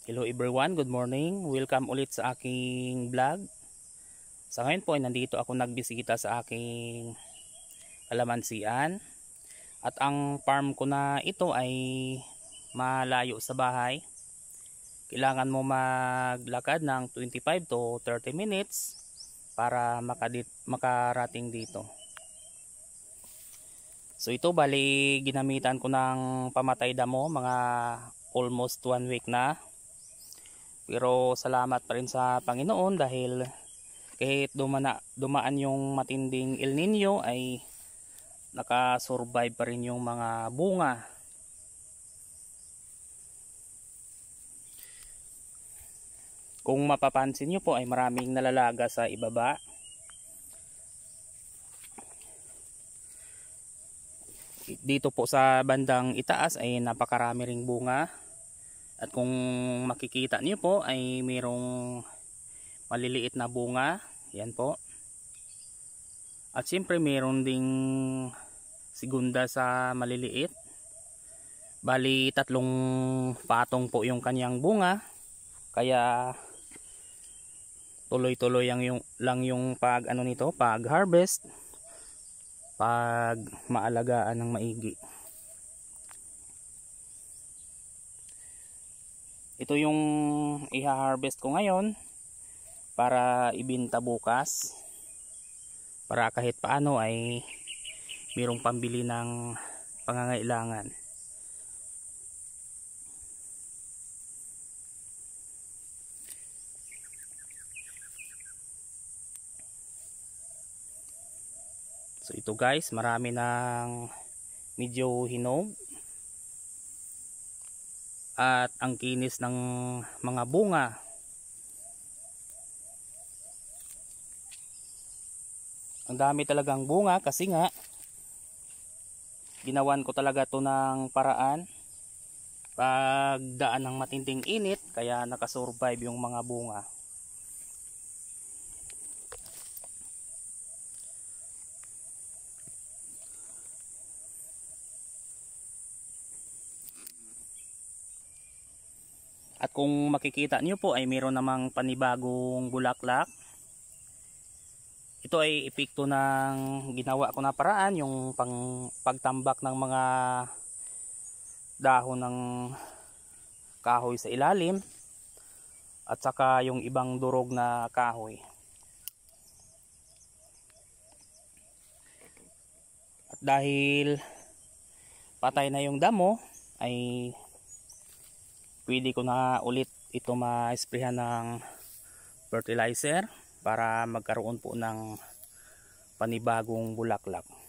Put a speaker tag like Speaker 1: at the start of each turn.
Speaker 1: Hello everyone, good morning. Welcome ulit sa aking vlog. Sa ngayon po ay nandito ako nagbisita sa aking kalamansian. At ang farm ko na ito ay malayo sa bahay. Kailangan mo maglakad ng 25 to 30 minutes para makarating dito. So ito bali ginamitan ko ng pamatay damo mga almost 1 week na. Pero salamat pa rin sa Panginoon dahil kahit dumaan yung matinding El Nino ay nakasurvive pa rin yung mga bunga. Kung mapapansin nyo po ay maraming nalalaga sa ibaba. Dito po sa bandang itaas ay napakarami ring bunga. At kung makikita niyo po ay mayroong maliliit na bunga. Yan po. At siyempre mayroon ding segunda sa maliliit. Bali 3 patong po yung kanyang bunga. Kaya tuloy-tuloy lang yung pag harvest, pag maalagaan ng maigi. Ito yung i-harvest ko ngayon para ibenta bukas. Para kahit paano ay mayroong pambili ng pangangailangan. So ito guys, marami ng medyo hinog. At ang kinis ng mga bunga. Ang dami talagang bunga kasi nga ginawan ko talaga to ng paraan pagdaan ng matinding init kaya nakasurvive yung mga bunga. At kung makikita nyo po ay mayroon namang panibagong bulaklak. Ito ay epekto ng ginawa ko na paraan, yung pagtambak ng mga dahon ng kahoy sa ilalim at saka yung ibang durog na kahoy. At dahil patay na yung damo ay pwede ko na ulit ito ma-sprayhan ng fertilizer para magkaroon po ng panibagong bulaklak.